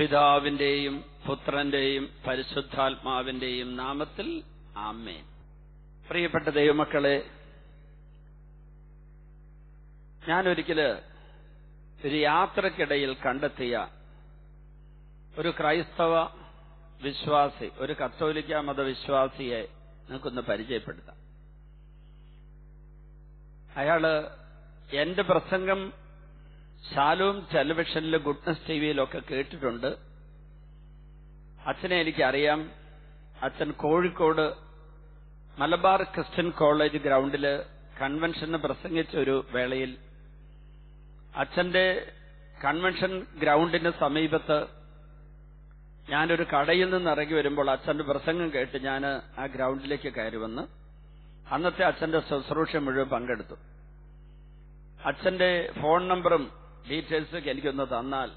പിതാവിന്റെയും പുത്രന്റെയും പരിശുദ്ധാത്മാവിന്റെയും നാമത്തിൽ ആമേൻ. പ്രിയപ്പെട്ട ദൈവമക്കളെ, ഞാനൊരിക്കല് ഒരു യാത്രക്കിടയിൽ കണ്ടെത്തിയ ഒരു ക്രൈസ്തവ വിശ്വാസി, ഒരു കത്തോലിക്ക മതവിശ്വാസിയെ നിങ്ങൾക്കൊന്ന് പരിചയപ്പെടുത്താം. അയാള് എന്റെ പ്രസംഗം ശാലോം ടെലിവിഷനിലും ഗുഡ്നസ് ടിവിയിലൊക്കെ കേട്ടിട്ടുണ്ട്. അച്ഛനെ എനിക്കറിയാം. അച്ഛൻ കോഴിക്കോട് മലബാർ ക്രിസ്ത്യൻ കോളേജ് ഗ്രൗണ്ടില് കൺവെൻഷന് പ്രസംഗിച്ച ഒരു വേളയിൽ അച്ഛന്റെ കൺവെൻഷൻ ഗ്രൗണ്ടിന് സമീപത്ത് ഞാനൊരു കടയിൽ നിന്ന് ഇറങ്ങി വരുമ്പോൾ അച്ഛന്റെ പ്രസംഗം കേട്ട് ഞാൻ ആ ഗ്രൗണ്ടിലേക്ക് കയറി വന്ന് അന്നത്തെ അച്ഛന്റെ ശുശ്രൂഷ മുഴുവൻ പങ്കെടുത്തു. അച്ഛന്റെ ഫോൺ നമ്പറും ഡീറ്റെയിൽസൊക്കെ എനിക്കൊന്ന് തന്നാൽ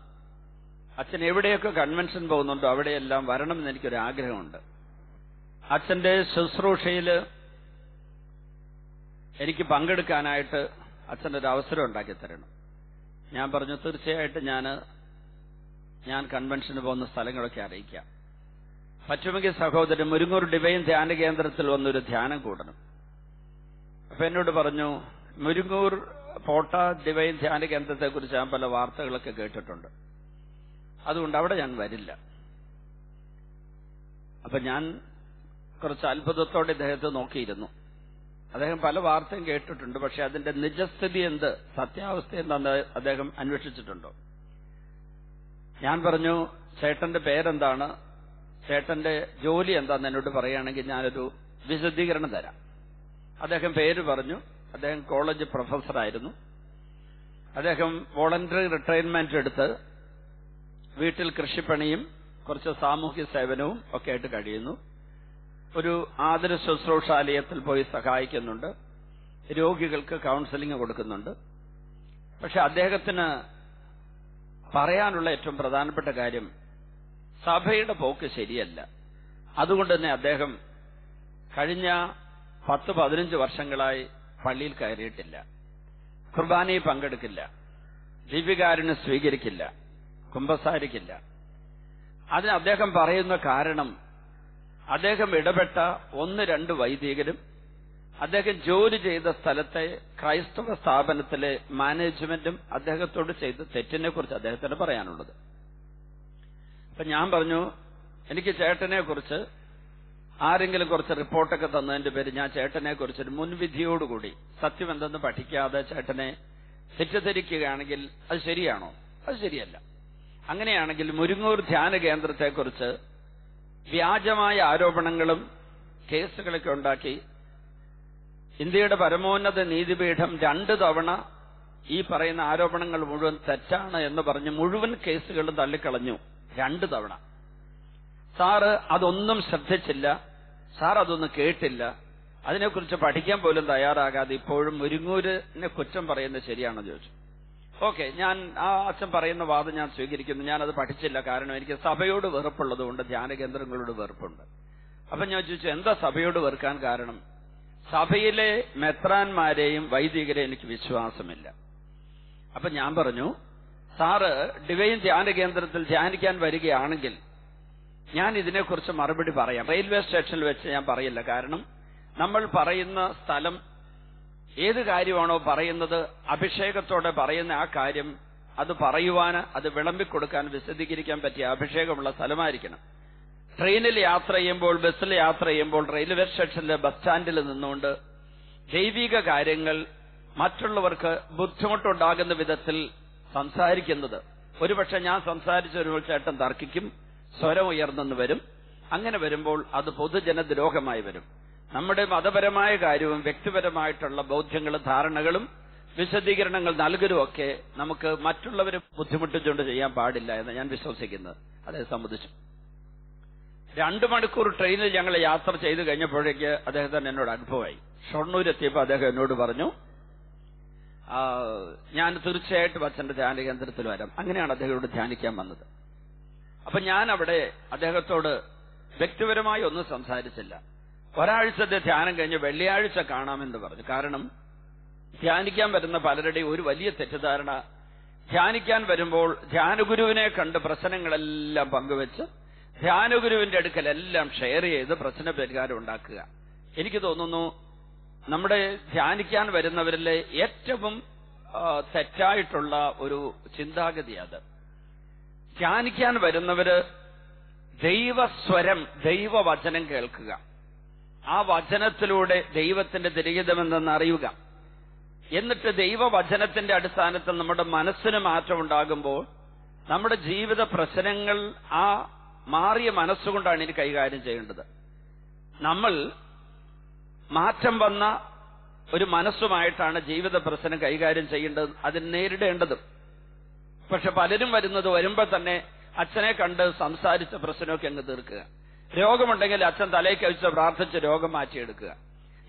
അച്ഛൻ എവിടെയൊക്കെ കൺവെൻഷൻ പോകുന്നുണ്ടോ അവിടെയെല്ലാം വരണമെന്ന് എനിക്കൊരു ആഗ്രഹമുണ്ട്. അച്ഛന്റെ ശുശ്രൂഷയിൽ എനിക്ക് പങ്കെടുക്കാനായിട്ട് അച്ഛൻ്റെ ഒരു അവസരം ഉണ്ടാക്കി തരണം. ഞാൻ പറഞ്ഞു, തീർച്ചയായിട്ടും ഞാൻ കൺവെൻഷന് പോകുന്ന സ്ഥലങ്ങളൊക്കെ അറിയിക്കാം. പറ്റുമെങ്കിൽ സഹോദരൻ മുരുങ്ങൂർ ഡിവൈൻ ധ്യാന കേന്ദ്രത്തിൽ വന്നൊരു ധ്യാനം കൂടണം. അപ്പൊ എന്നോട് പറഞ്ഞു, മുരുങ്ങൂർ പോട്ട ഡിവൈൻ ധ്യാന കേന്ദ്രത്തെക്കുറിച്ച് ഞാൻ പല വാർത്തകളൊക്കെ കേട്ടിട്ടുണ്ട്, അതുകൊണ്ട് അവിടെ ഞാൻ വരില്ല. അപ്പൊ ഞാൻ കുറച്ച് അത്ഭുതത്തോടെ ഇദ്ദേഹത്തെ നോക്കിയിരുന്നു. അദ്ദേഹം പല വാർത്തയും കേട്ടിട്ടുണ്ട്, പക്ഷെ അതിന്റെ നിജസ്ഥിതി എന്ത്, സത്യാവസ്ഥ എന്താണെന്ന് അദ്ദേഹം അന്വേഷിച്ചിട്ടുണ്ടോ? ഞാൻ പറഞ്ഞു, ചേട്ടന്റെ പേരെന്താണ്, ചേട്ടന്റെ ജോലി എന്താണെന്ന് എന്നോട് പറയുകയാണെങ്കിൽ ഞാനൊരു വിശദീകരണം തരാം. അദ്ദേഹം പേര് പറഞ്ഞു. അദ്ദേഹം കോളേജ് പ്രൊഫസറായിരുന്നു. അദ്ദേഹം വോളണ്ടറി റിട്ടയർമെന്റ് എടുത്ത് വീട്ടിൽ കൃഷിപ്പണിയും കുറച്ച് സാമൂഹ്യ സേവനവും ഒക്കെ ആയിട്ട് കഴിയുന്നു. ഒരു ആതുര ശുശ്രൂഷാലയത്തിൽ പോയി സഹായിക്കുന്നുണ്ട്, രോഗികൾക്ക് കൗൺസിലിംഗ് കൊടുക്കുന്നുണ്ട്. പക്ഷെ അദ്ദേഹത്തിന് പറയാനുള്ള ഏറ്റവും പ്രധാനപ്പെട്ട കാര്യം, സഭയുടെ പോക്ക് ശരിയല്ല. അതുകൊണ്ട് തന്നെ അദ്ദേഹം കഴിഞ്ഞ 10-15 വർഷങ്ങളായി പള്ളിയിൽ കയറിയിട്ടില്ല, കുർബാനയിൽ പങ്കെടുക്കില്ല, ദിവ്യകാരുണ്യം സ്വീകരിക്കില്ല, കുമ്പസാരിക്കില്ല. അതിന് അദ്ദേഹം പറയുന്ന കാരണം, അദ്ദേഹം ഇടപെട്ട 1-2 വൈദികരും അദ്ദേഹം ജോലി ചെയ്ത സ്ഥലത്തെ ക്രൈസ്തവ സ്ഥാപനത്തിലെ മാനേജ്മെന്റും അദ്ദേഹത്തോട് ചെയ്ത തെറ്റിനെ കുറിച്ച് അദ്ദേഹത്തിന് പറയാനുള്ളത്. അപ്പൊ ഞാൻ പറഞ്ഞു, എനിക്ക് ചേട്ടനെ കുറിച്ച് ആരെങ്കിലും കുറച്ച് റിപ്പോർട്ടൊക്കെ തന്നതിന്റെ പേര് ഞാൻ ചേട്ടനെ കുറിച്ചൊരു മുൻവിധിയോടുകൂടി സത്യം എന്തെന്ന് പഠിക്കാതെ ചേട്ടനെ തെറ്റിദ്ധരിക്കുകയാണെങ്കിൽ അത് ശരിയാണോ? അത് ശരിയല്ല. അങ്ങനെയാണെങ്കിൽ മുരുങ്ങൂർ ധ്യാന കേന്ദ്രത്തെക്കുറിച്ച് വ്യാജമായ ആരോപണങ്ങളും കേസുകളൊക്കെ ഉണ്ടാക്കി ഇന്ത്യയുടെ പരമോന്നത നീതിപീഠം 2 തവണ ഈ പറയുന്ന ആരോപണങ്ങൾ മുഴുവൻ തെറ്റാണ് എന്ന് പറഞ്ഞ് മുഴുവൻ കേസുകളും തള്ളിക്കളഞ്ഞു. 2 തവണ. സാറ് അതൊന്നും ശ്രദ്ധിച്ചില്ല, സാർ അതൊന്നും കേട്ടില്ല, അതിനെക്കുറിച്ച് പഠിക്കാൻ പോലും തയ്യാറാകാതെ ഇപ്പോഴും മുരുങ്ങൂരിനെ കുറ്റം പറയുന്നത് ശരിയാണെന്ന് ചോദിച്ചു. ഓക്കെ, ഞാൻ ആ അച്ഛൻ പറയുന്ന വാദം ഞാൻ സ്വീകരിക്കുന്നു. ഞാനത് പഠിച്ചില്ല, കാരണം എനിക്ക് സഭയോട് വെറുപ്പുള്ളതുകൊണ്ട് ധ്യാന കേന്ദ്രങ്ങളോട് വെറുപ്പുണ്ട്. അപ്പൊ ഞാൻ ചോദിച്ചു, എന്താ സഭയോട് വെറുക്കാൻ കാരണം? സഭയിലെ മെത്രാന്മാരെയും വൈദികരെയും എനിക്ക് വിശ്വാസമില്ല. അപ്പൊ ഞാൻ പറഞ്ഞു, സാറ് ഡിവൈൻ ധ്യാന കേന്ദ്രത്തിൽ ധ്യാനിക്കാൻ വരികയാണെങ്കിൽ ഞാൻ ഇതിനെക്കുറിച്ച് മറുപടി പറയാം. റെയിൽവേ സ്റ്റേഷനിൽ വെച്ച് ഞാൻ പറയില്ല, കാരണം നമ്മൾ പറയുന്ന സ്ഥലം ഏത് കാര്യമാണോ പറയുന്നത് അഭിഷേകത്തോടെ പറയുന്ന ആ കാര്യം അത് പറയുവാൻ, അത് വിളമ്പിക്കൊടുക്കാൻ, വിശദീകരിക്കാൻ പറ്റിയ അഭിഷേകമുള്ള സ്ഥലമായിരിക്കണം. ട്രെയിനിൽ യാത്ര ചെയ്യുമ്പോൾ, ബസ്സിൽ യാത്ര ചെയ്യുമ്പോൾ, റെയിൽവേ സ്റ്റേഷനിലെ ബസ് സ്റ്റാൻഡിൽ നിന്നുകൊണ്ട് ദൈവിക കാര്യങ്ങൾ മറ്റുള്ളവർക്ക് ബുദ്ധിമുട്ടുണ്ടാകുന്ന വിധത്തിൽ സംസാരിക്കുന്നത്, ഒരുപക്ഷെ ഞാൻ സംസാരിച്ച ഒരു ചേട്ടൻ തർക്കിക്കും, സ്വരം ഉയർന്നെന്ന് വരും. അങ്ങനെ വരുമ്പോൾ അത് പൊതുജനദ്രോഹമായി വരും. നമ്മുടെ മതപരമായ കാര്യവും വ്യക്തിപരമായിട്ടുള്ള ബോധ്യങ്ങളും ധാരണകളും വിശദീകരണങ്ങൾ നൽകലുമൊക്കെ നമുക്ക് മറ്റുള്ളവരെ ബുദ്ധിമുട്ടിച്ചുകൊണ്ട് ചെയ്യാൻ പാടില്ല എന്ന് ഞാൻ വിശ്വസിക്കുന്നത്. അതേ സംബന്ധിച്ചു 2 മണിക്കൂർ ട്രെയിനിൽ ഞങ്ങൾ യാത്ര ചെയ്ത് കഴിഞ്ഞപ്പോഴേക്ക് അദ്ദേഹത്തിന് എന്നോട് അനുഭവമായി. ഷൊർണൂരെത്തിയപ്പോൾ അദ്ദേഹം എന്നോട് പറഞ്ഞു, ഞാൻ തീർച്ചയായിട്ടും അച്ഛന്റെ ധ്യാന കേന്ദ്രത്തിൽ വരാം. അങ്ങനെയാണ് അദ്ദേഹത്തോട് ധ്യാനിക്കാൻ വന്നത്. അപ്പൊ ഞാൻ അവിടെ അദ്ദേഹത്തോട് വ്യക്തിപരമായി ഒന്നും സംസാരിച്ചില്ല. ഒരാഴ്ചത്തെ ധ്യാനം കഴിഞ്ഞ് വെള്ളിയാഴ്ച കാണാമെന്ന് പറഞ്ഞു. കാരണം ധ്യാനിക്കാൻ വരുന്ന പലരുടെയും ഒരു വലിയ തെറ്റിദ്ധാരണ, ധ്യാനിക്കാൻ വരുമ്പോൾ ധ്യാനഗുരുവിനെ കണ്ട് പ്രശ്നങ്ങളെല്ലാം പങ്കുവെച്ച് ധ്യാനഗുരുവിന്റെ അടുക്കൽ എല്ലാം ഷെയർ ചെയ്ത് പ്രശ്ന പരിഹാരം ഉണ്ടാക്കുക. എനിക്ക് തോന്നുന്നു നമ്മുടെ ധ്യാനിക്കാൻ വരുന്നവരിലെ ഏറ്റവും തെറ്റായിട്ടുള്ള ഒരു ചിന്താഗതി അത്. ധ്യാനിക്കാൻ വരുന്നവര് ദൈവസ്വരം, ദൈവവചനം കേൾക്കുക, ആ വചനത്തിലൂടെ ദൈവത്തിന്റെ തിരികിതമെന്തെന്ന് അറിയുക. എന്നിട്ട് ദൈവവചനത്തിന്റെ അടിസ്ഥാനത്തിൽ നമ്മുടെ മനസ്സിന് മാറ്റം ഉണ്ടാകുമ്പോൾ നമ്മുടെ ജീവിത പ്രശ്നങ്ങൾ ആ മാറിയ മനസ്സുകൊണ്ടാണ് ഇനി കൈകാര്യം ചെയ്യേണ്ടത്. നമ്മൾ മാറ്റം വന്ന ഒരു മനസ്സുമായിട്ടാണ് ജീവിത പ്രശ്നം കൈകാര്യം ചെയ്യേണ്ടത്, അതിന് നേരിടേണ്ടതും. പക്ഷെ പലരും വരുമ്പോൾ തന്നെ അച്ഛനെ കണ്ട് സംസാരിച്ച പ്രശ്നമൊക്കെ അങ്ങ് തീർക്കുക. രോഗമുണ്ടെങ്കിൽ അച്ഛൻ തലയ്ക്ക് വെച്ച് പ്രാർത്ഥിച്ച് രോഗം മാറ്റിയെടുക്കുക.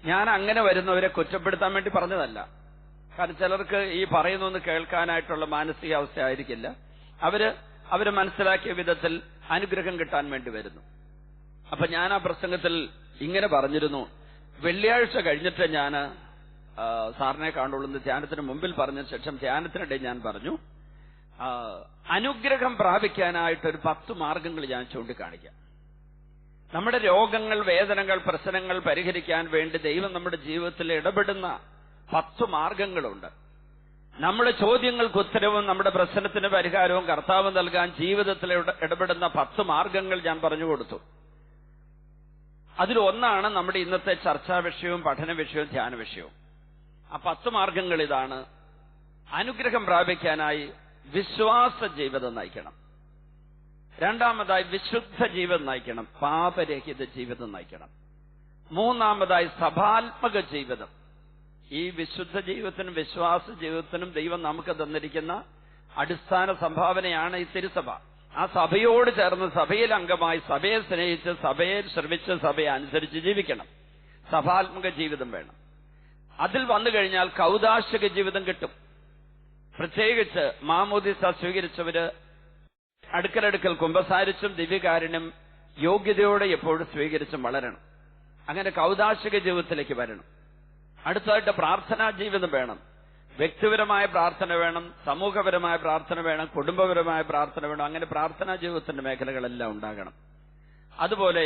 ഞാൻ അങ്ങനെ വരുന്നവരെ കുറ്റപ്പെടുത്താൻ വേണ്ടി പറഞ്ഞതല്ല. കാരണം ചിലർക്ക് ഈ പറയുന്നൊന്ന് കേൾക്കാനായിട്ടുള്ള മാനസികാവസ്ഥ ആയിരിക്കില്ല. അവര് മനസ്സിലാക്കിയ വിധത്തിൽ അനുഗ്രഹം കിട്ടാൻ വേണ്ടി വരുന്നു. അപ്പൊ ഞാൻ ആ പ്രസംഗത്തിൽ ഇങ്ങനെ പറഞ്ഞിരുന്നു, വെള്ളിയാഴ്ച കഴിഞ്ഞിട്ട് ഞാൻ സാറിനെ കാണുള്ളൂ. ധ്യാനത്തിന് മുമ്പിൽ പറഞ്ഞ ശേഷം ധ്യാനത്തിനിടെ ഞാൻ പറഞ്ഞു, അനുഗ്രഹം പ്രാപിക്കാനായിട്ടൊരു 10 മാർഗങ്ങൾ ഞാൻ ചൂണ്ടിക്കാണിക്കാം. നമ്മുടെ രോഗങ്ങൾ, വേദനകൾ, പ്രശ്നങ്ങൾ പരിഹരിക്കാൻ വേണ്ടി ദൈവം നമ്മുടെ ജീവിതത്തിൽ ഇടപെടുന്ന 10 മാർഗങ്ങളുണ്ട്. നമ്മുടെ ചോദ്യങ്ങൾക്ക് ഉത്തരവും നമ്മുടെ പ്രശ്നത്തിന് പരിഹാരവും കർത്താവ് നൽകാൻ ജീവിതത്തിൽ ഇടപെടുന്ന 10 മാർഗങ്ങൾ ഞാൻ പറഞ്ഞു കൊടുത്തു. അതിലൊന്നാണ് നമ്മുടെ ഇന്നത്തെ ചർച്ചാ വിഷയവും പഠന വിഷയവും ധ്യാന വിഷയവും. ആ 10 മാർഗങ്ങൾ ഇതാണ്. അനുഗ്രഹം പ്രാപിക്കാനായി വിശ്വാസ ജീവിതം നയിക്കണം. രണ്ടാമതായി വിശുദ്ധ ജീവിതം നയിക്കണം, പാപരഹിത ജീവിതം നയിക്കണം. മൂന്നാമതായി സഭാത്മക ജീവിതം. ഈ വിശുദ്ധ ജീവിതത്തിനും വിശ്വാസ ജീവിതത്തിനും ദൈവം നമുക്ക് തന്നിരിക്കുന്ന അടിസ്ഥാന സംഭാവനയാണ് ഈ തിരുസഭ. ആ സഭയോട് ചേർന്ന് സഭയിൽ അംഗമായി സഭയെ സ്നേഹിച്ച് സഭയെ ശ്രമിച്ച് സഭയെ അനുസരിച്ച് ജീവിക്കണം. സഭാത്മക ജീവിതം വേണം. അതിൽ വന്നു കഴിഞ്ഞാൽ കൗദാശിക ജീവിതം കിട്ടും. പ്രത്യേകിച്ച് മാമോദിസ സ്വീകരിച്ചവര് അടുക്കലടുക്കൽ കുമ്പസാരിച്ചും ദിവ്യകാരുണ്യം യോഗ്യതയോടെ എപ്പോഴും സ്വീകരിച്ചും വളരണം. അങ്ങനെ കൗദാശിക ജീവിതത്തിലേക്ക് വരണം. അടുത്തതായിട്ട് പ്രാർത്ഥനാ ജീവിതം വേണം. വ്യക്തിപരമായ പ്രാർത്ഥന വേണം, സമൂഹപരമായ പ്രാർത്ഥന വേണം, കുടുംബപരമായ പ്രാർത്ഥന വേണം. അങ്ങനെ പ്രാർത്ഥനാ ജീവിതത്തിന്റെ മേഖലകളെല്ലാം ഉണ്ടാകണം. അതുപോലെ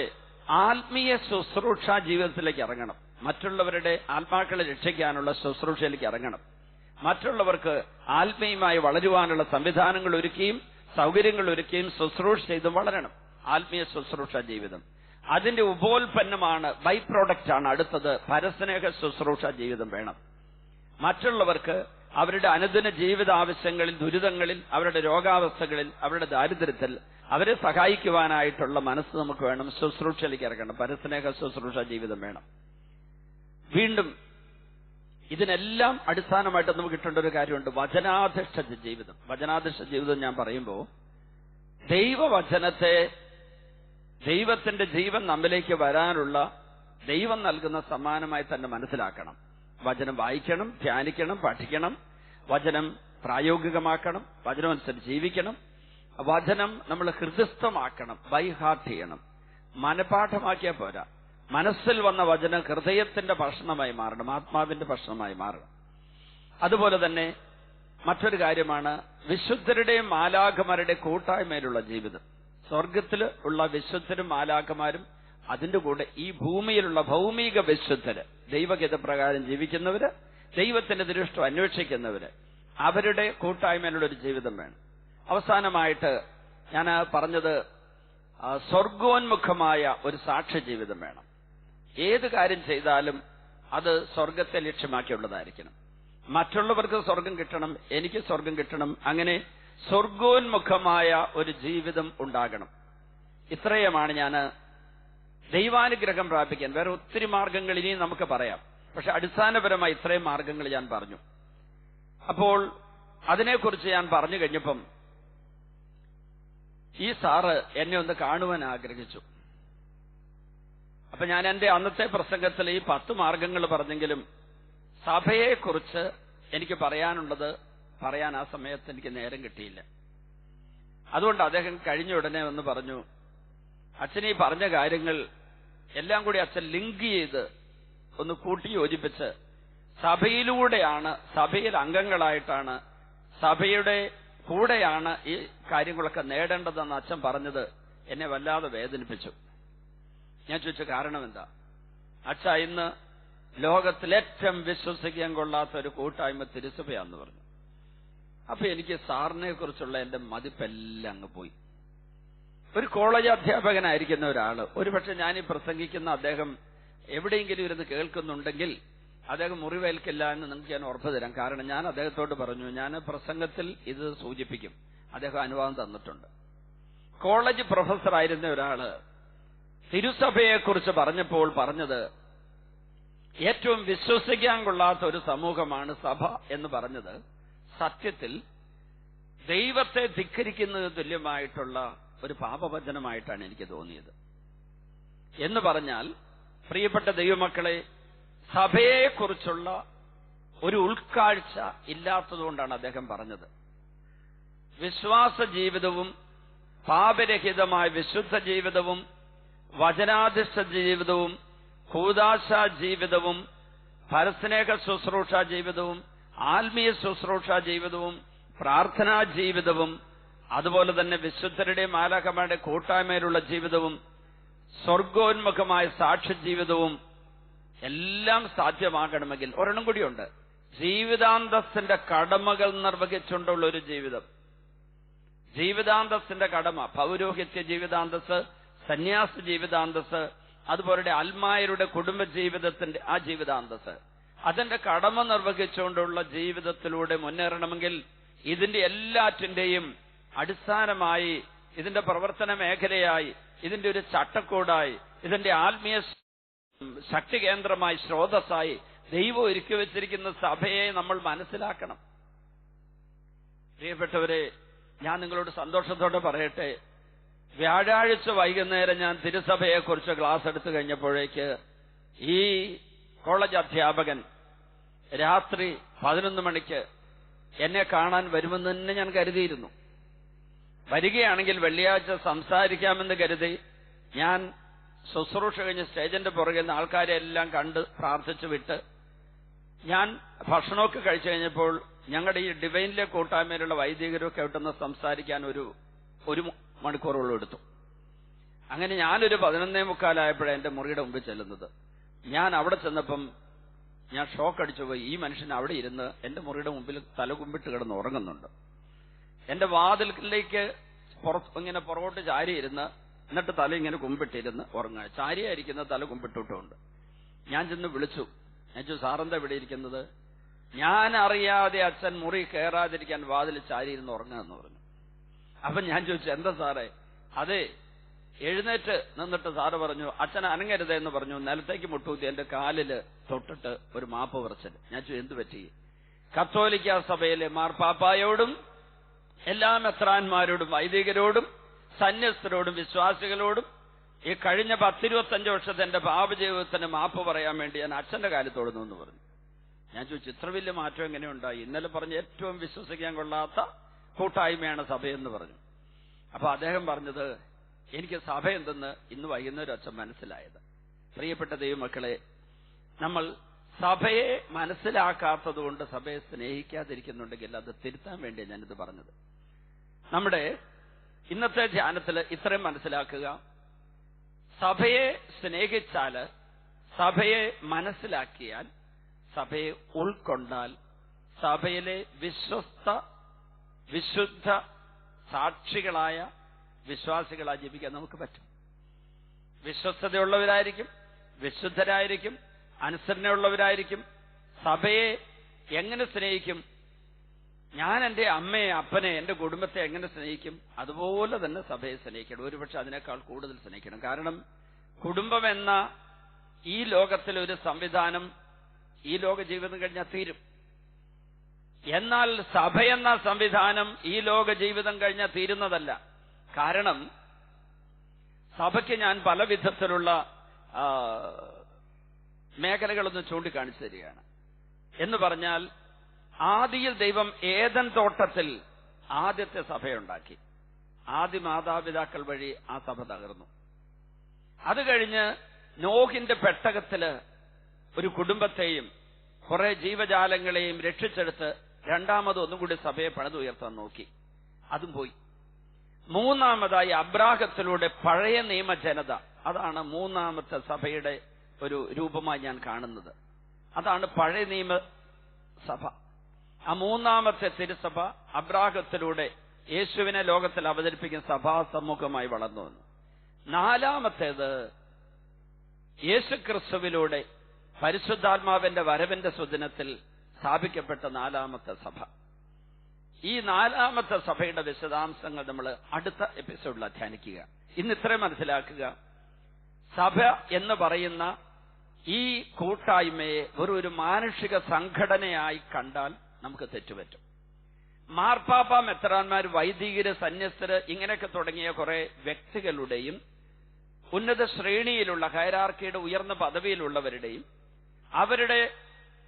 ആത്മീയ ശുശ്രൂഷ ജീവിതത്തിലേക്ക് ഇറങ്ങണം. മറ്റുള്ളവരുടെ ആത്മാക്കളെ രക്ഷിക്കാനുള്ള ശുശ്രൂഷയിലേക്ക് ഇറങ്ങണം. മറ്റുള്ളവർക്ക് ആത്മീയമായി വളരുവാനുള്ള സംവിധാനങ്ങൾ ഒരുക്കിയും സൗകര്യങ്ങൾ ഒരുക്കിയും ശുശ്രൂഷ ചെയ്ത് വളരണം. ആത്മീയ ശുശ്രൂഷ ജീവിതം അതിന്റെ ഉപോൽപ്പന്നമാണ്, ബൈ പ്രോഡക്റ്റ് ആണ്. അടുത്തത് പരസ്നേഹ ശുശ്രൂഷ ജീവിതം വേണം. മറ്റുള്ളവർക്ക് അവരുടെ അനുദിന ജീവിത ആവശ്യങ്ങളിൽ, ദുരിതങ്ങളിൽ, അവരുടെ രോഗാവസ്ഥകളിൽ, അവരുടെ ദാരിദ്ര്യത്തിൽ അവരെ സഹായിക്കുവാനായിട്ടുള്ള മനസ്സ് നമുക്ക് വേണം. ശുശ്രൂഷയിലേക്ക് ഇറങ്ങണം. പരസ്നേഹ ശുശ്രൂഷ ജീവിതം വേണം. വീണ്ടും ഇതിനെല്ലാം അടിസ്ഥാനമായിട്ട് നമുക്ക് കിട്ടേണ്ട ഒരു കാര്യമുണ്ട്, വചനാധിഷ്ഠിത ജീവിതം. വചനാധിഷ്ഠിത ജീവിതം ഞാൻ പറയുമ്പോൾ ദൈവവചനത്തെ, ദൈവത്തിന്റെ ജീവൻ നമ്മിലേക്ക് വരാനുള്ള ദൈവം നൽകുന്ന സമ്മാനമായി തന്നെ മനസ്സിലാക്കണം. വചനം വായിക്കണം, ധ്യാനിക്കണം, പഠിക്കണം, വചനം പ്രായോഗികമാക്കണം, വചനം അനുസരിച്ച് ജീവിക്കണം. വചനം നമ്മൾ ഹൃദയസ്ഥമാക്കണം, ബൈ ഹാർട്ട് ചെയ്യണം. മനപാഠമാക്കിയാൽ പോരാ, മനസ്സിൽ വന്ന വചനം ഹൃദയത്തിന്റെ ഭക്ഷണമായി മാറണം, ആത്മാവിന്റെ ഭക്ഷണമായി മാറണം. അതുപോലെ തന്നെ മറ്റൊരു കാര്യമാണ് വിശുദ്ധരുടെയും മാലാഖമാരുടെ കൂട്ടായ്മയിലുള്ള ജീവിതം. സ്വർഗത്തിൽ ഉള്ള വിശുദ്ധരും മാലാഖമാരും അതിന്റെ കൂടെ ഈ ഭൂമിയിലുള്ള ഭൗമിക വിശുദ്ധര്, ദൈവഗീതപ്രകാരം ജീവിക്കുന്നവര്, ദൈവത്തിന്റെ ദൃഷ്ടം അന്വേഷിക്കുന്നവര്, അവരുടെ കൂട്ടായ്മയിലുള്ള ഒരു ജീവിതം വേണം. അവസാനമായിട്ട് ഞാൻ പറഞ്ഞത് സ്വർഗോന്മുഖമായ ഒരു സാക്ഷ്യ ജീവിതം വേണം. ഏത് കാര്യം ചെയ്താലും അത് സ്വർഗത്തെ ലക്ഷ്യമാക്കിയുള്ളതായിരിക്കണം. മറ്റുള്ളവർക്ക് സ്വർഗം കിട്ടണം, എനിക്ക് സ്വർഗം കിട്ടണം. അങ്ങനെ സ്വർഗോന്മുഖമായ ഒരു ജീവിതം ഉണ്ടാകണം. ഇത്രയുമാണ് ഞാൻ ദൈവാനുഗ്രഹം പ്രാപിക്കാൻ. വേറെ ഒത്തിരി മാർഗങ്ങൾ ഇനിയും നമുക്ക് പറയാം, പക്ഷെ അടിസ്ഥാനപരമായി ഇത്രയും മാർഗങ്ങൾ ഞാൻ പറഞ്ഞു. അപ്പോൾ അതിനെക്കുറിച്ച് ഞാൻ പറഞ്ഞു കഴിഞ്ഞപ്പം ഈ സാറ് എന്നെ ഒന്ന് കാണുവാൻ ആഗ്രഹിച്ചു. അപ്പൊ ഞാൻ എന്റെ അന്നത്തെ പ്രസംഗത്തിൽ ഈ 10 മാർഗങ്ങൾ പറഞ്ഞെങ്കിലും സഭയെക്കുറിച്ച് എനിക്ക് പറയാനുള്ളത് പറയാൻ ആ സമയത്ത് എനിക്ക് നേരം കിട്ടിയില്ല. അതുകൊണ്ട് അദ്ദേഹം കഴിഞ്ഞ ഉടനെ ഒന്ന് പറഞ്ഞു, അച്ഛൻ ഈ പറഞ്ഞ കാര്യങ്ങൾ എല്ലാം കൂടി അച്ഛൻ ലിങ്ക് ചെയ്ത് ഒന്ന് കൂട്ടി യോജിപ്പിച്ച് സഭയിലൂടെയാണ്, സഭയിൽ അംഗങ്ങളായിട്ടാണ്, സഭയുടെ കൂടെയാണ് ഈ കാര്യങ്ങളൊക്കെ നേടേണ്ടതെന്ന് അച്ഛൻ പറഞ്ഞത് എന്നെ വല്ലാതെ വേദനിപ്പിച്ചു. ഞാൻ ചോദിച്ച കാരണം എന്താ? അച്ഛ, ഇന്ന് ലോകത്തിലേറ്റവും വിശ്വസിക്കാൻ കൊള്ളാത്ത ഒരു കൂട്ടായ്മ തിരുസഭയാന്ന് പറഞ്ഞു. അപ്പൊ എനിക്ക് സാറിനെ കുറിച്ചുള്ള എന്റെ മതിപ്പെല്ലാം അങ്ങ് പോയി. ഒരു കോളേജ് അധ്യാപകനായിരിക്കുന്ന ഒരാള്, ഒരുപക്ഷെ ഞാനീ പ്രസംഗിക്കുന്ന അദ്ദേഹം എവിടെയെങ്കിലും ഇരുന്ന് കേൾക്കുന്നുണ്ടെങ്കിൽ അദ്ദേഹം മുറിവേൽക്കില്ല എന്ന് നിങ്ങൾക്ക് ഞാൻ ഉറപ്പു തരാം. കാരണം ഞാൻ അദ്ദേഹത്തോട് പറഞ്ഞു, ഞാൻ പ്രസംഗത്തിൽ ഇത് സൂചിപ്പിക്കും. അദ്ദേഹം അനുവാദം തന്നിട്ടുണ്ട്. കോളേജ് പ്രൊഫസർ ആയിരുന്ന ഒരാള് തിരുസഭയെക്കുറിച്ച് പറഞ്ഞപ്പോൾ പറഞ്ഞത്, ഏറ്റവും വിശ്വസിക്കാൻ കൊള്ളാത്ത ഒരു സമൂഹമാണ് സഭ എന്ന് പറഞ്ഞത് സത്യത്തിൽ ദൈവത്തെ ധിക്കരിക്കുന്നതിന് തുല്യമായിട്ടുള്ള ഒരു പാപവചനമായിട്ടാണ് എനിക്ക് തോന്നിയത്. എന്ന് പറഞ്ഞാൽ, പ്രിയപ്പെട്ട ദൈവമക്കളെ, സഭയെക്കുറിച്ചുള്ള ഒരു ഉൾക്കാഴ്ച ഇല്ലാത്തതുകൊണ്ടാണ് അദ്ദേഹം പറഞ്ഞത്. വിശ്വാസ ജീവിതവും പാപരഹിതമായ വിശുദ്ധ ജീവിതവും വചനാധിഷ്ഠ ജീവിതവും കൂദാശ ജീവിതവും പരസ്നേഹ ശുശ്രൂഷ ജീവിതവും ആത്മീയ ശുശ്രൂഷ ജീവിതവും പ്രാർത്ഥനാ ജീവിതവും അതുപോലെ തന്നെ വിശുദ്ധരുടെ മാലാഖമാരുടെ കൂട്ടായ്മയിലുള്ള ജീവിതവും സ്വർഗോന്മുഖമായ സാക്ഷ്യ ജീവിതവും എല്ലാം സാധ്യമാകണമെങ്കിൽ ഒരെണ്ണം കൂടിയുണ്ട്, ജീവിതാന്തസ്സിന്റെ കടമകൾ നിർവഹിച്ചുകൊണ്ടുള്ള ഒരു ജീവിതം. ജീവിതാന്തസ്സിന്റെ കടമ, പൗരോഹിത്യ ജീവിതാന്തസ്, സന്യാസ ജീവിതാന്തസ്, അതുപോലെ അൽമായരുടെ കുടുംബ ജീവിതത്തിന്റെ ആ ജീവിതാന്തസ്, അതിന്റെ കടമ നിർവഹിച്ചുകൊണ്ടുള്ള ജീവിതത്തിലൂടെ മുന്നേറണമെങ്കിൽ ഇതിന്റെ എല്ലാറ്റിന്റെയും അടിസ്ഥാനമായി, ഇതിന്റെ പ്രവർത്തന മേഖലയായി, ഇതിന്റെ ഒരു ചട്ടക്കൂടായി, ഇതിന്റെ ആത്മീയ ശക്തി കേന്ദ്രമായി, സ്രോതസ്സായി ദൈവം ഒരുക്കി വെച്ചിരിക്കുന്ന സഭയെ നമ്മൾ മനസ്സിലാക്കണം. പ്രിയപ്പെട്ടവരെ, ഞാൻ നിങ്ങളോട് സന്തോഷത്തോടെ പറയട്ടെ, വ്യാഴാഴ്ച വൈകുന്നേരം ഞാൻ തിരുസഭയെക്കുറിച്ച് ക്ലാസ് എടുത്തു കഴിഞ്ഞപ്പോഴേക്ക് ഈ കോളേജ് അധ്യാപകൻ രാത്രി 11 മണിക്ക് എന്നെ കാണാൻ വരുമെന്ന് തന്നെ ഞാൻ കരുതിയിരുന്നു. വരികയാണെങ്കിൽ വെള്ളിയാഴ്ച സംസാരിക്കാമെന്ന് കരുതി ഞാൻ ശുശ്രൂഷ കഴിഞ്ഞ് സ്റ്റേജിന്റെ പുറകിൽ നിന്ന് ആൾക്കാരെ എല്ലാം കണ്ട് പ്രാർത്ഥിച്ചു വിട്ട് ഞാൻ ഭക്ഷണമൊക്കെ കഴിച്ചു കഴിഞ്ഞപ്പോൾ ഞങ്ങളുടെ ഈ ഡിവൈനിലെ കൂട്ടായ്മയിലുള്ള വൈദികരൊക്കെ ആയിട്ടൊന്ന് സംസാരിക്കാൻ ഒരു മണിക്കൂറോളം എടുത്തു. അങ്ങനെ ഞാനൊരു 11:45 എന്റെ മുറിയുടെ മുമ്പിൽ ചെല്ലുന്നത്. ഞാൻ അവിടെ ചെന്നപ്പം ഞാൻ ഷോക്ക് അടിച്ചുപോയി. ഈ മനുഷ്യൻ അവിടെ ഇരുന്ന് എന്റെ മുറിയുടെ മുമ്പിൽ തലകുമ്പിട്ട് കിടന്ന് ഉറങ്ങുന്നുണ്ട്. എന്റെ വാതിലിലേക്ക് ഇങ്ങനെ പുറകോട്ട് ചാരിയിരുന്ന്, എന്നിട്ട് തല ഇങ്ങനെ കുമ്പിട്ടിരുന്ന് ഉറങ്ങുക. ചാരിയായിരിക്കുന്ന തല കുമ്പിട്ടിട്ടുണ്ട്. ഞാൻ ചെന്ന് വിളിച്ചു. സാറെന്താ ഇവിടെ ഇരിക്കുന്നത്? ഞാൻ അറിയാതെ അച്ഛൻ മുറി കയറാതിരിക്കാൻ വാതിൽ ചാരിയിരുന്ന് ഉറങ്ങുകയെന്ന് പറഞ്ഞു. അപ്പൊ ഞാൻ ചോദിച്ചു, എന്താ സാറേ? അതെ, എഴുന്നേറ്റ് നിന്നിട്ട് സാറ് പറഞ്ഞു, അച്ഛൻ അനങ്ങരുതേ എന്ന് പറഞ്ഞു. നിലത്തേക്ക് മുട്ടൂത്തി എന്റെ കാലില് തൊട്ടിട്ട് ഒരു മാപ്പ് പറച്ചൽ. ഞാൻ ചോദിച്ചു, എന്തു പറ്റി? കത്തോലിക്ക സഭയിലെ മാർപ്പാപ്പായോടും എല്ലാ മെത്രാന്മാരോടും വൈദികരോടും സന്യസ്തരോടും വിശ്വാസികളോടും ഈ കഴിഞ്ഞ 10-25 വർഷത്തെ എന്റെ പാപജീവിതത്തിന് മാപ്പ് പറയാൻ വേണ്ടി ഞാൻ അച്ഛന്റെ കാലിൽ തൊടുന്നു എന്ന് പറഞ്ഞു. ഞാൻ ചോദിച്ചു, ഇത്ര വലിയ മാറ്റം എങ്ങനെയുണ്ടായി? ഇന്നലെ പറഞ്ഞ ഏറ്റവും വിശ്വസിക്കാൻ കൊള്ളാത്ത കൂട്ടായ്മയാണ് സഭയെന്ന് പറഞ്ഞു. അപ്പൊ അദ്ദേഹം പറഞ്ഞത്, എനിക്ക് സഭ എന്തെന്ന് ഇന്ന് വൈകുന്നേരം അച്ഛൻ മനസ്സിലായത്. പ്രിയപ്പെട്ട ദൈവമക്കളെ, നമ്മൾ സഭയെ മനസ്സിലാക്കാത്തത് കൊണ്ട് സഭയെ സ്നേഹിക്കാതിരിക്കുന്നുണ്ടെങ്കിൽ അത് തിരുത്താൻ വേണ്ടിയാണ് ഞാനിത് പറഞ്ഞത്. നമ്മുടെ ഇന്നത്തെ ധ്യാനത്തിൽ ഇത്രയും മനസ്സിലാക്കുക: സഭയെ സ്നേഹിച്ചാൽ, സഭയെ മനസ്സിലാക്കിയാൽ, സഭയെ ഉൾക്കൊണ്ടാൽ, സഭയിലെ വിശുദ്ധ സാക്ഷികളായ വിശ്വാസികളായി ജീവിക്കാൻ നമുക്ക് പറ്റും. വിശ്വസ്തതയുള്ളവരായിരിക്കും, വിശുദ്ധരായിരിക്കും, അനുസരണയുള്ളവരായിരിക്കും. സഭയെ എങ്ങനെ സ്നേഹിക്കും? ഞാൻ എന്റെ അമ്മയെ, അപ്പനെ, എന്റെ കുടുംബത്തെ എങ്ങനെ സ്നേഹിക്കും? അതുപോലെ തന്നെ സഭയെ സ്നേഹിക്കണം. ഒരുപക്ഷെ അതിനേക്കാൾ കൂടുതൽ സ്നേഹിക്കണം. കാരണം കുടുംബം എന്ന ഈ ലോകത്തിലെ ഒരു സംവിധാനം ഈ ലോക ജീവിതം കഴിഞ്ഞാൽ തീരും. എന്നാൽ സഭ എന്ന സംവിധാനം ഈ ലോക ജീവിതം കഴിഞ്ഞാൽ തീരുന്നതല്ല. കാരണം സഭയ്ക്ക് ഞാൻ പല വിധത്തിലുള്ള മേഖലകളൊന്ന് ചൂണ്ടിക്കാണിച്ചു തരികയാണ്. എന്ന് പറഞ്ഞാൽ, ആദിയിൽ ദൈവം ഏദൻ തോട്ടത്തിൽ ആദ്യത്തെ സഭയുണ്ടാക്കി. ആദി മാതാപിതാക്കൾ വഴി ആ സഭ തകർന്നു. അത് കഴിഞ്ഞ് നോഹിന്റെ പെട്ടകത്തില് ഒരു കുടുംബത്തെയും കുറെ ജീവജാലങ്ങളെയും രക്ഷിച്ചെടുത്ത് രണ്ടാമത് ഒന്നുകൂടി സഭയെ പണിതുയർത്താൻ നോക്കി. അതും പോയി. മൂന്നാമതായി അബ്രാഹത്തിലൂടെ പഴയ നിയമ ജനത, അതാണ് മൂന്നാമത്തെ സഭയുടെ ഒരു രൂപമായി ഞാൻ കാണുന്നത്. അതാണ് പഴയ നിയമ സഭ. ആ മൂന്നാമത്തെ തിരുസഭ അബ്രാഹത്തിലൂടെ യേശുവിനെ ലോകത്തിൽ അവതരിപ്പിക്കുന്ന സഭാ സമൂഹമായി വളർന്നു വന്നു. നാലാമത്തേത് യേശുക്രിസ്തുവിലൂടെ പരിശുദ്ധാത്മാവിന്റെ വരവിന്റെ സുദിനത്തിൽ സ്ഥാപിക്കപ്പെട്ട നാലാമത്തെ സഭ. ഈ നാലാമത്തെ സഭയുടെ വിശദാംശങ്ങൾ നമ്മൾ അടുത്ത എപ്പിസോഡിൽ ധ്യാനിക്കുക. ഇന്ന് ഇത്രയും മനസ്സിലാക്കുക, സഭ എന്ന് പറയുന്ന ഈ കൂട്ടായ്മയെ ഒരു മാനുഷിക സംഘടനയായി കണ്ടാൽ നമുക്ക് തെറ്റുപറ്റും. മാർപ്പാപ്പ, മെത്രാന്മാർ, വൈദികര്, സന്യസ്തര് ഇങ്ങനെയൊക്കെ തുടങ്ങിയ കുറെ വ്യക്തികളുടെയും ഉന്നത ശ്രേണിയിലുള്ള ഹയരാർക്കിയുടെ ഉയർന്ന പദവിയിലുള്ളവരുടെയും അവരുടെ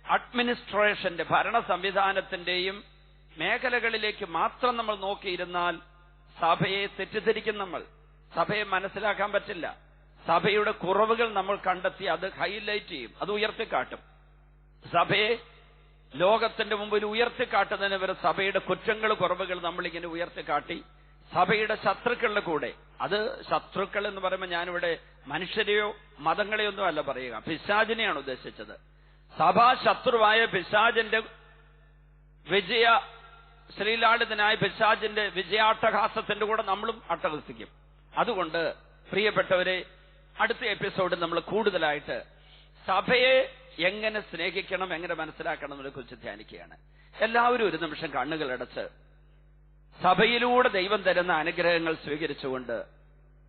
അഡ്മിനിസ്ട്രേഷന്റെ ഭരണ സംവിധാനത്തിന്റെയും മേഖലകളിലേക്ക് മാത്രം നമ്മൾ നോക്കിയിരുന്നാൽ സഭയെ തെറ്റിദ്ധരിക്കും. നമ്മൾ സഭയെ മനസ്സിലാക്കാൻ പറ്റില്ല. സഭയുടെ കുറവുകൾ നമ്മൾ കണ്ടെത്തി അത് ഹൈലൈറ്റ് ചെയ്യും, അത് ഉയർത്തിക്കാട്ടും. സഭയെ ലോകത്തിന്റെ മുമ്പിൽ ഉയർത്തിക്കാട്ടുന്നതിന് വരെ സഭയുടെ കുറ്റങ്ങൾ, കുറവുകൾ നമ്മളിങ്ങനെ ഉയർത്തിക്കാട്ടി സഭയുടെ ശത്രുക്കളുടെ കൂടെ, അത് ശത്രുക്കൾ എന്ന് പറയുമ്പോൾ ഞാനിവിടെ മനുഷ്യരെയോ മതങ്ങളെയോ ഒന്നും അല്ല പറയുക, പിശാചിനെയാണ് ഉദ്ദേശിച്ചത്. സഭാ ശത്രുവായ പിശാചിന്റെ ശ്രീലാളിതനായ പിശാചിന്റെ വിജയാട്ടഹാസത്തിന്റെ കൂടെ നമ്മളും അട്ടഹസിക്കും. അതുകൊണ്ട് പ്രിയപ്പെട്ടവരെ, അടുത്ത എപ്പിസോഡിൽ നമ്മൾ കൂടുതലായിട്ട് സഭയെ എങ്ങനെ സ്നേഹിക്കണം, എങ്ങനെ മനസ്സിലാക്കണം എന്നതിനെ കുറിച്ച് ധ്യാനിക്കുകയാണ്. എല്ലാവരും ഒരു നിമിഷം കണ്ണുകളടച്ച് സഭയിലൂടെ ദൈവം തരുന്ന അനുഗ്രഹങ്ങൾ സ്വീകരിച്ചുകൊണ്ട്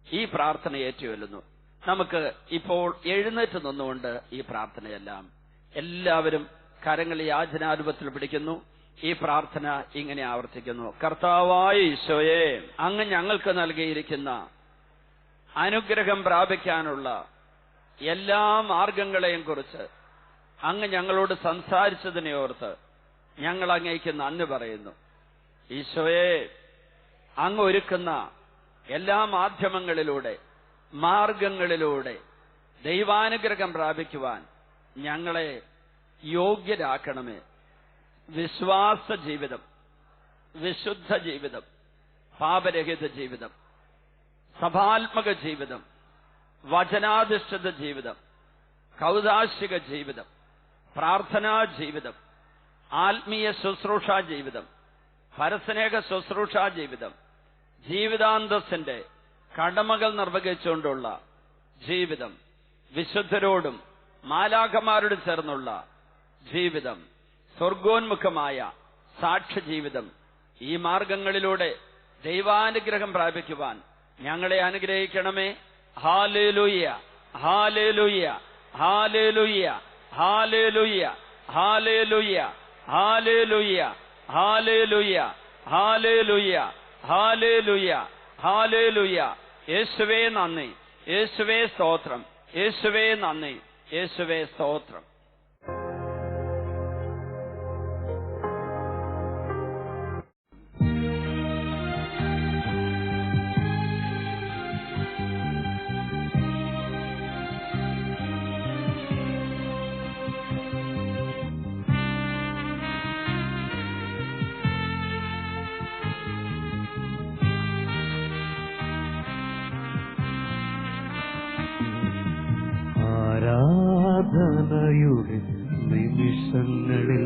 ഈ പ്രാർത്ഥന ഏറ്റുചൊല്ലുന്നു. നമുക്ക് ഇപ്പോൾ എഴുന്നേറ്റ് നിന്നുകൊണ്ട് ഈ പ്രാർത്ഥനയെല്ലാം എല്ലാവരും കരങ്ങൾ യാചനാരൂപത്തിൽ പിടിക്കുന്നു. ഈ പ്രാർത്ഥന ഇങ്ങനെ ആവർത്തിക്കുന്നു. കർത്താവായ ഈശോയെ, അങ്ങ് ഞങ്ങൾക്ക് നൽകിയിരിക്കുന്ന അനുഗ്രഹം പ്രാപിക്കാനുള്ള എല്ലാ മാർഗങ്ങളെയും കുറിച്ച് അങ്ങ് ഞങ്ങളോട് സംസാരിച്ചതിനെ ഓർത്ത് ഞങ്ങൾ അങ്ങേക്ക് നന്ദി പറയുന്നു. ഈശോയെ, അങ്ങ് ഒരുക്കുന്ന എല്ലാ മാധ്യമങ്ങളിലൂടെ, മാർഗങ്ങളിലൂടെ ദൈവാനുഗ്രഹം പ്രാപിക്കുവാൻ ഞങ്ങളെ യോഗ്യരാക്കണമേ. വിശ്വാസ ജീവിതം, വിശുദ്ധ ജീവിതം, പാപരഹിത ജീവിതം, സഭാത്മക ജീവിതം, വചനാധിഷ്ഠിത ജീവിതം, കൗദാശിക ജീവിതം, പ്രാർത്ഥനാ ജീവിതം, ആത്മീയ ശുശ്രൂഷാ ജീവിതം, പരസ്നേഹ ശുശ്രൂഷാ ജീവിതം, ജീവിതാന്തസ്സിന്റെ കടമകൾ നിർവഹിച്ചുകൊണ്ടുള്ള ജീവിതം, വിശുദ്ധരോടും മാലാഖമാരോടും ചേർന്നുള്ള ജീവിതം, സ്വർഗോന്മുഖമായ സാക്ഷ്യ ജീവിതം, ഈ മാർഗങ്ങളിലൂടെ ദൈവാനുഗ്രഹം പ്രാപിക്കുവാൻ ഞങ്ങളെ അനുഗ്രഹിക്കണമേ. Hallelujah, hallelujah, hallelujah, hallelujah, hallelujah, hallelujah, hallelujah, hallelujah, hallelujah, hallelujah. യേശുവേ നന്ദി, യേശുവേ സ്തോത്രം, യേശുവേ നന്ദി, യേശുവേ സ്തോത്രം. ആരാധനയുടെ നിമിഷങ്ങളിൽ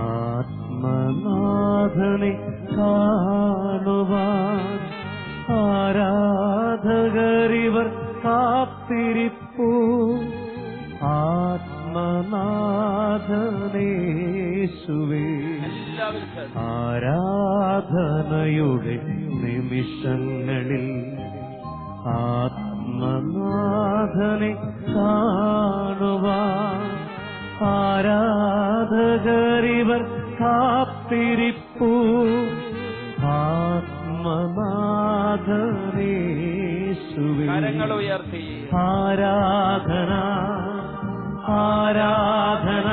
ആത്മനാഥനെ കാണുവാൻ ആരാധകരിവർ കാത്തിരിപ്പൂ. ആത്മനാഥനേശുവേ, ആരാധനയുടെ നിമിഷങ്ങളിൽ ആത്മനാഥനെ കാണുവാൻ ആരാധകരിവർ കാത്തിരിപ്പൂ. ആത്മനാഥനേശുവേ, കരങ്ങൾ ഉയർത്തി ആരാധന, ആരാധന,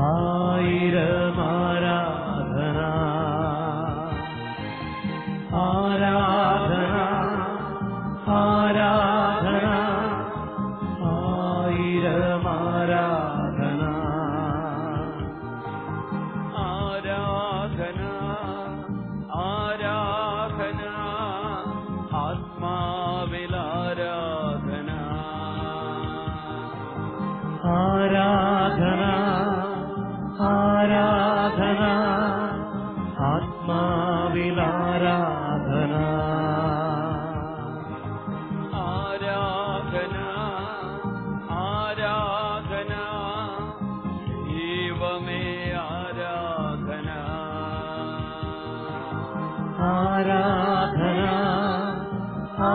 ആയിരം ആരാധന, ആരാധന, ആരാധന, ആയിരം ആരാധന, ആരാധന,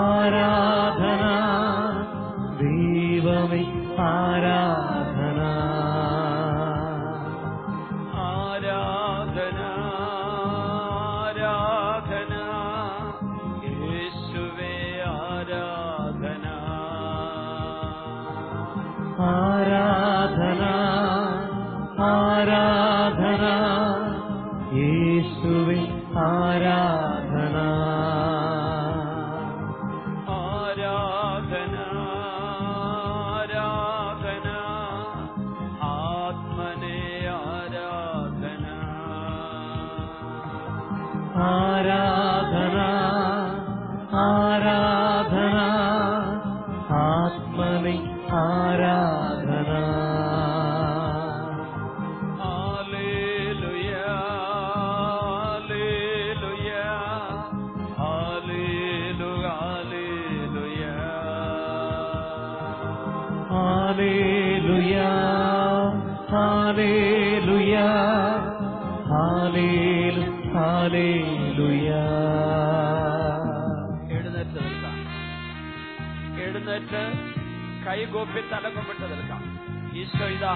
ആരാധന ദൈവമേ ആരാധന ആരാധന ആരാധന യേശുവേ ആരാധന ആരാധന ആരാധന യേശുവേ ആരാധന ആരാധന ആരാധന ആത്മനേ ആരാധന ആരാധന ആരാധന ആത്മനേ ആരാധന ഹല്ലേലൂയ ഹല്ലേലൂയ ഹല്ലേലൂയ ഹല്ലേലൂയ ഹല്ലേലൂയ ഹല്ലേലൂയ. എഴുന്നേറ്റ് നിൽക്കാം. എഴുന്നേറ്റ് കൈകൂപ്പി തലകുമ്പിട്ട് നിൽക്കാം. ഈശോ ഇതാ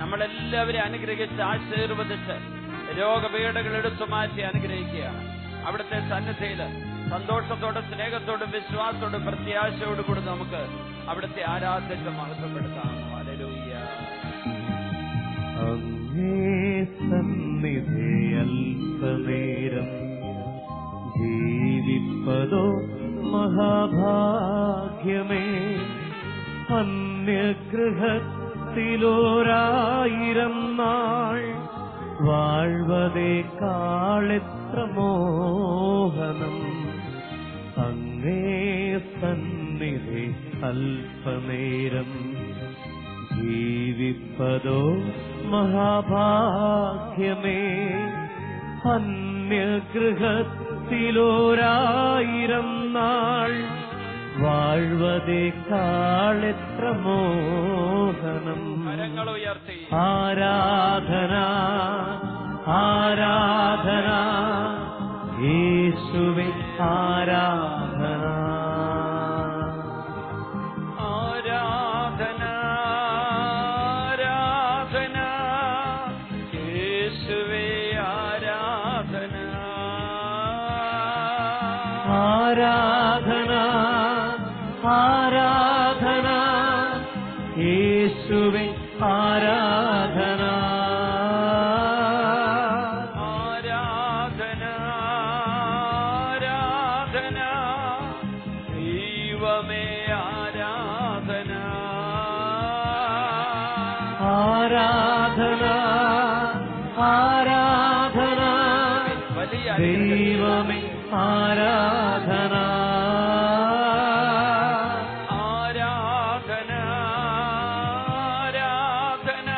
നമ്മളെല്ലാവരെയും അനുഗ്രഹിച്ച് ആശീർവദിച്ച് രോഗപീഠകൾ എടുത്തു മാറ്റി അനുഗ്രഹിക്കുകയാണ്. അവിടുത്തെ സന്നിധിയിൽ സന്തോഷത്തോടെ സ്നേഹത്തോടും വിശ്വാസത്തോടും പ്രത്യാശയോടും കൂടി നമുക്ക് അവിടുത്തെ ആരാധ്യത്തെ മഹത്വപ്പെടുത്താം. ഹല്ലേലൂയ. അങ്ങേ സന്നിധി അല്പനേരം ജീവിപ്പതോ മഹാഭാഗ്യമേ. അന്യഗൃഹത്തിലോരായിരം നാൾ വാഴ്വതേക്കാളെത്ര മോഹനം. അങ്ങേ സന്നിധി അല്പനേരം ജീവിപ്പതോ മഹാഭാഗ്യമേ. അന്യഗൃഹത്തിലോരായിരം നാൾ വാഴ്വതേക്കാളെത്ര മോഹനം. ആരാധന ആരാധന യേശുവേ ആരാധന ആരാധന ആരാധന യേശുവേ ആരാധന ആരാധന ആരാധന യേശുവേ ആരാധന ആരാധന ആരാധന ദൈവമേ ആരാധന ആരാധന ആരാധന വലിയ ദൈവമേ ആരാധന ആരാധന ആരാധന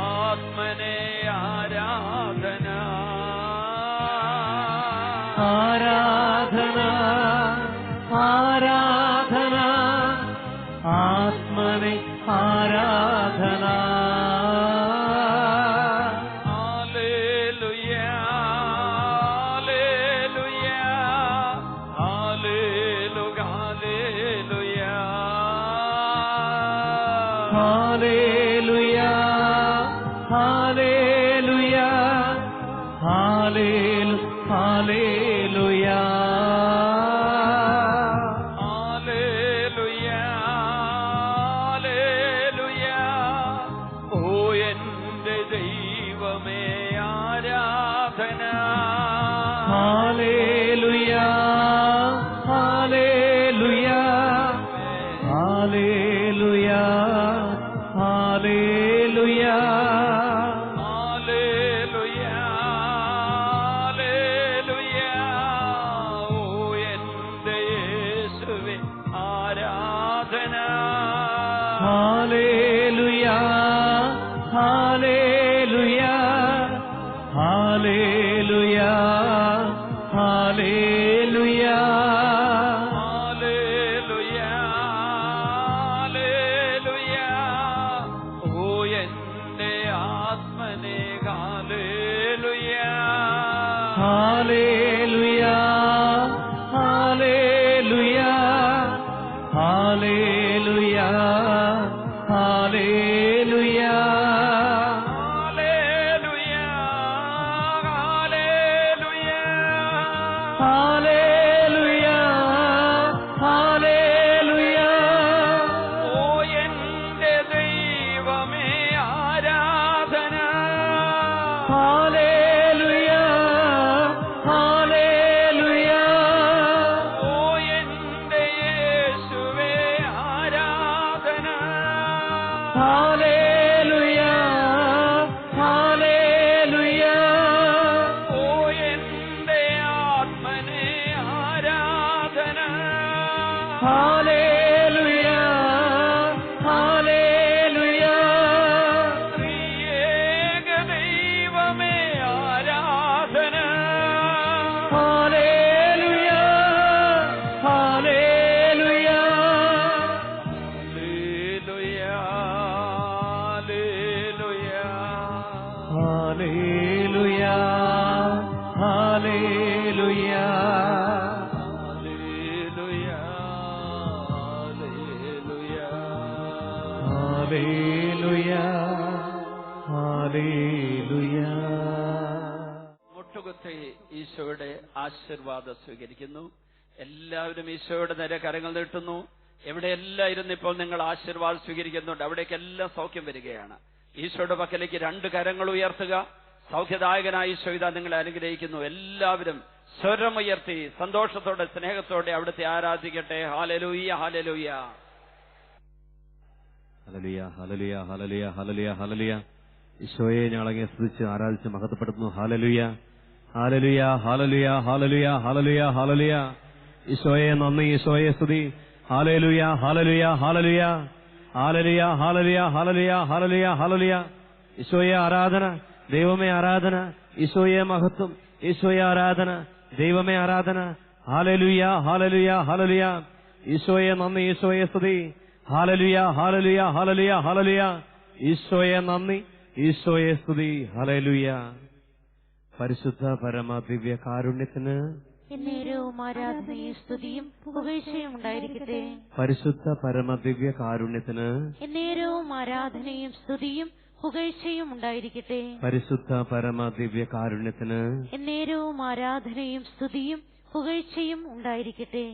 ആത്മനേ ആരാധന ആരാധന ആരാധന ആത്മനേ ആരാധന ഹല്ലേലൂയ ഹല്ലേലൂയ ഹല്ലേലൂയ ഹല്ലേലൂയ ഹല്ലേലൂയ ഹല്ലേലൂയ ഹല്ലേലൂയ ഹല്ലേലൂയ ഓ എന്റെ ദൈവമേ ആരാധന ഹല്ലേലൂയ ഹല്ലേലൂയ ഹല്ലേലൂയ ഹല്ലേലൂയ ഹല്ലേലൂയ ഹല്ലേലൂയ ഓ എന്റെ യേശുവേ ആരാധന ഹല്ലേലൂയ ഹല്ലേലൂയ ഹല്ലേലൂയ ഹല്ലേലൂയ ഹല്ലേലൂയ ഹല്ലേലൂയ ഓ എന്റെ ഹല്ലേലൂയ ഹല്ലേലൂയ ഹല്ലേലൂയ ഹല്ലേലൂയ ഓ എന്റെ ദൈവമേ ആരാധന ഹല്ലേലൂയ ഹല്ലേലൂയ ഓ എന്റെ യേശുവേ ആരാധന ഹല്ലേലൂയ ഹല്ലേലൂയ ഓ എന്റെ ആത്മനേ ആരാധന ഹല്ലേലൂയ ഹല്ലേലൂയ ത്രിയേക ദൈവമേ ആരാധന ഹല്ലേലൂയ ഹല്ലേലൂയ ഹല്ലേലൂയ ഹല്ലേലൂയ ഹല്ലേലൂയ ഹല്ലേലൂയ മുട്ടുകുത്തി ഈശോയുടെ ആശീർവാദം സ്വീകരിക്കുന്നു. എല്ലാവരും ഈശോയുടെ നേരെ കരങ്ങൾ നീട്ടുന്നു. എവിടെയെല്ലാം ഇരുന്നിപ്പോൾ നിങ്ങൾ ആശീർവാദം സ്വീകരിക്കുന്നുണ്ട് അവിടേക്കെല്ലാം സൗഖ്യം വരികയാണ്. ഈശോയുടെ പക്കലേക്ക് രണ്ട് കരങ്ങൾ ഉയർത്തുക. സൗഖ്യദായകനായ ഈശോ ഇതാ നിങ്ങളെ അനുഗ്രഹിക്കുന്നു. എല്ലാവരും സ്വരമുയർത്തി സന്തോഷത്തോടെ സ്നേഹത്തോടെ അവിടുത്തെ ആരാധിക്കട്ടെ. ഹല്ലേലൂയ ഹല്ലേലൂയ ഹല്ലേലൂയ ഹല്ലേലൂയ ഹല്ലേലൂയ ഹല്ലേലൂയ ഹല്ലേലൂയ. ഈശോയെ ഞങ്ങളങ്ങെ സ്തുതിച്ച് ആരാധിച്ച് മഹത്വപ്പെടുത്തുന്നു. ഹല്ലേലൂയ ഹല്ലേലൂയ ഹല്ലേലൂയ ഹല്ലേലൂയ ഹല്ലേലൂയ ഹല്ലേലൂയ. ഈശോയെ നന്ദി, ഈശോയെ സ്തുതി. ഹല്ലേലൂയ ഹല്ലേലൂയ ഹല്ലേലൂയ ഹല്ലേലൂയ ഹല്ലേലൂയ ഹല്ലേലൂയ ഹല്ലേലൂയ ഹല്ലേലൂയ. ഈശോയെ ആരാധന, ദൈവമേ ആരാധന. ഈശോയെ മഹത്വം, ഈശോയെ ആരാധന, ദൈവമേ ആരാധന. ഹല്ലേലൂയ ഹല്ലേലൂയ ഹല്ലേലൂയ. ഈശോയെ നന്ദി, ഈശോയെ സ്തുതി. ഹല്ലേലൂയ ഹല്ലേലൂയ ഹല്ലേലൂയ ഹല്ലേലൂയ. ഈശോയെ നന്ദി, ഈശോയെ സ്തുതി. ഹല്ലേലൂയ. പരിശുദ്ധ പരമ ദിവ്യ കാരുണ്യത്തിന് എന്നേരവും ആരാധനയും സ്തുതിയും പുകഴ്ചയും ഉണ്ടായിരിക്കട്ടെ. പരിശുദ്ധ പരമ ദിവ്യ കാരുണ്യത്തിന് എന്നേരവും ആരാധനയും സ്തുതിയും പുകഴ്ചയും ഉണ്ടായിരിക്കട്ടെ. പരിശുദ്ധ പരമ ദിവ്യ കാരുണ്യത്തിന് എന്നേരവും ആരാധനയും സ്തുതിയും പുകഴ്ചയും ഉണ്ടായിരിക്കട്ടെ.